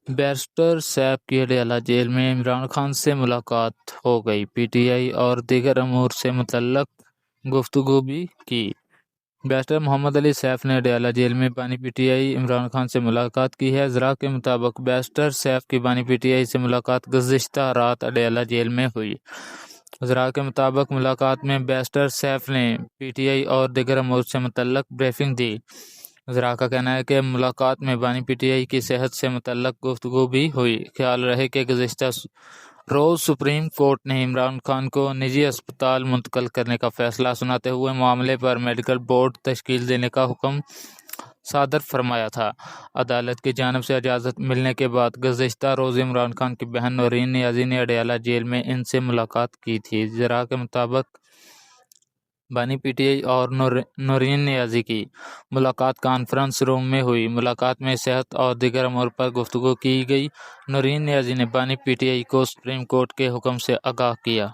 Barrister safe کی Adiala jail میں عمران خان سے ملاقات ہو گئی۔ پی ٹی آئی اور دیگر امور سے متعلق گفتگو بھی کی۔ بیرسٹر محمد علی سیف نے اڈیالہ جیل میں بانی پی ٹی آئی عمران خان سے ملاقات کی ہے۔ ذرائع کے مطابق بیرسٹر سیف کی بانی پی ٹی آئی سے ملاقات گزشتہ رات اڈیالہ جیل میں ہوئی۔ ذرائع کے مطابق ملاقات میں بیرسٹر سیف نے پی ٹی آئی اور دیگر امور سے متعلق بریفنگ دی۔ ذرائع کا کہنا ہے کہ ملاقات میں بانی پی ٹی آئی کی صحت سے متعلق گفتگو بھی ہوئی۔ خیال رہے کہ گزشتہ روز سپریم کورٹ نے عمران خان کو نجی اسپتال منتقل کرنے کا فیصلہ سناتے ہوئے معاملے پر میڈیکل بورڈ تشکیل دینے کا حکم صادر فرمایا تھا۔ عدالت کی جانب سے اجازت ملنے کے بعد گزشتہ روز عمران خان کی بہن نورین نیازی نے اڈیالہ جیل میں ان سے ملاقات کی تھی۔ ذرائع کے مطابق بانی پی ٹی آئی اور نورین نیازی کی ملاقات کانفرنس روم میں ہوئی۔ ملاقات میں صحت اور دیگر امور پر گفتگو کی گئی۔ نورین نیازی نے بانی پی ٹی آئی کو سپریم کورٹ کے حکم سے آگاہ کیا۔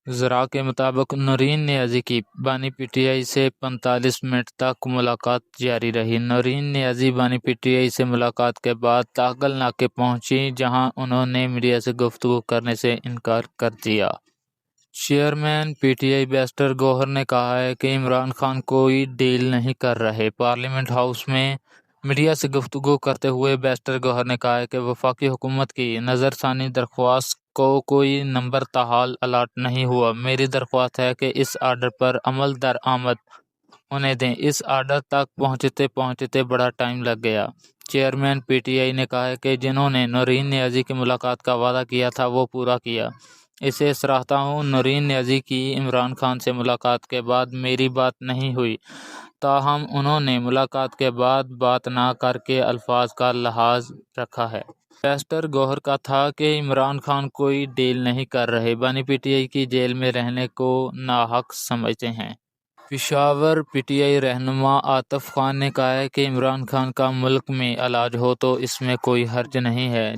ذرائع کے مطابق نورین نیازی کی بانی پی ٹی آئی سے 45 منٹ تک ملاقات جاری رہی۔ نورین نیازی بانی پی ٹی آئی سے ملاقات کے بعد تاغل ناکے پہنچی، جہاں انہوں نے میڈیا سے گفتگو کرنے سے انکار کر دیا۔ Chairman P T I barrister Gohar نے کہا ہے کہ عمران خان کوئی ڈیل نہیں کر رہے۔ پارلیمنٹ ہاؤس میں میڈیا سے گفتگو کرتے ہوئے بیرسٹر گوہر نے کہا کہ وفاقی حکومت کی نظر ثانی درخواست کو کوئی نمبر تاحال الاٹ نہیں ہوا۔ میری درخواست ہے کہ اس آرڈر پر عمل درآمد ہونے دیں۔ اس آرڈر تک پہنچتے بڑا ٹائم لگ گیا۔ چیئرمین پی ٹی آئی نے کہا کہ جنہوں نے نورین نیازی کی ملاقات کا وعدہ کیا تھا وہ پورا کیا۔ اسے سراہتا ہوں۔ نورین نیازی کی عمران خان سے ملاقات کے بعد میری بات نہیں ہوئی، تاہم انہوں نے ملاقات کے بعد بات نہ کر کے الفاظ کا لحاظ رکھا ہے۔ بیرسٹر گوہر کا تھا کہ عمران خان کوئی ڈیل نہیں کر رہے، بانی پی ٹی آئی کی جیل میں رہنے کو ناحق سمجھتے ہیں۔ پشاور پی ٹی آئی رہنما عاطف خان نے کہا ہے کہ عمران خان کا ملک میں علاج ہو تو اس میں کوئی حرج نہیں ہے۔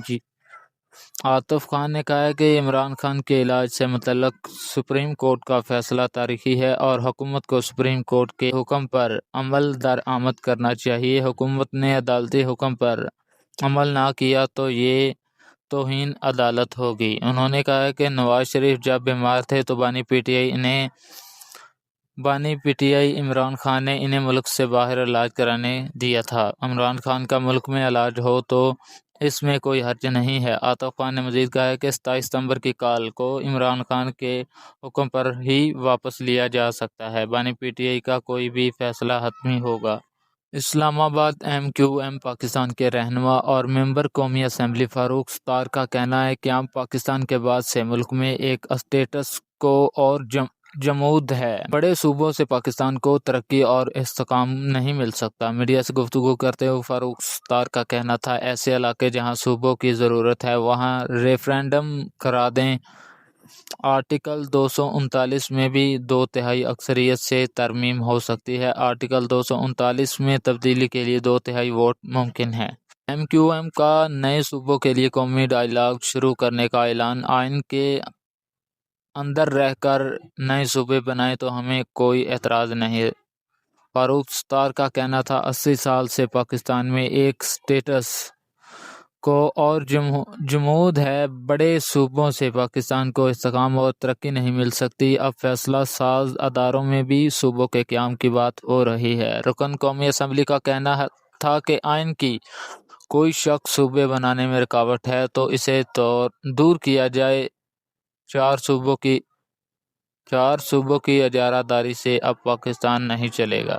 عاطف خان نے کہا کہ عمران خان کے علاج سے متعلق سپریم کورٹ کا فیصلہ تاریخی ہے اور حکومت کو سپریم کورٹ کے حکم پر عمل درآمد کرنا چاہیے۔ حکومت نے عدالتی حکم پر عمل نہ کیا تو یہ توہین عدالت ہوگی۔ انہوں نے کہا کہ نواز شریف جب بیمار تھے تو بانی پی ٹی آئی عمران خان نے انہیں ملک سے باہر علاج کرانے دیا تھا۔ عمران خان کا ملک میں علاج ہو تو اس میں کوئی حرج نہیں ہے۔ عاطف خان نے مزید کہا کہ 27 ستمبر کی کال کو عمران خان کے حکم پر ہی واپس لیا جا سکتا ہے۔ بانی پی ٹی آئی کا کوئی بھی فیصلہ حتمی ہوگا۔ اسلام آباد ایم کیو ایم پاکستان کے رہنما اور ممبر قومی اسمبلی فاروق ستار کا کہنا ہے کہ پاکستان کے بعد سے ملک میں ایک اسٹیٹس کو اور جمود ہے۔ بڑے صوبوں سے پاکستان کو ترقی اور استحکام نہیں مل سکتا۔ میڈیا سے گفتگو کرتے ہوئے فاروق ستار کا کہنا تھا ایسے علاقے جہاں صوبوں کی ضرورت ہے وہاں ریفرینڈم کرا دیں۔ آرٹیکل 239 میں بھی 2/3 اکثریت سے ترمیم ہو سکتی ہے۔ آرٹیکل 239 میں تبدیلی کے لیے 2/3 ووٹ ممکن ہے۔ ایم کیو ایم کا نئے صوبوں کے لیے قومی ڈائیلاگ شروع کرنے کا اعلان۔ آئین کے اندر رہ کر نئے صوبے بنائیں تو ہمیں کوئی اعتراض نہیں۔ فاروق ستار کا کہنا تھا 80 سال سے پاکستان میں ایک اسٹیٹس کو اور جمود ہے۔ بڑے صوبوں سے پاکستان کو استحکام اور ترقی نہیں مل سکتی۔ اب فیصلہ ساز اداروں میں بھی صوبوں کے قیام کی بات ہو رہی ہے۔ رکن قومی اسمبلی کا کہنا تھا کہ آئین کی کوئی شخص صوبے بنانے میں رکاوٹ ہے تو اسے دور کیا جائے۔ 4 صوبوں کی اجارہ داری سے اب پاکستان نہیں چلے گا۔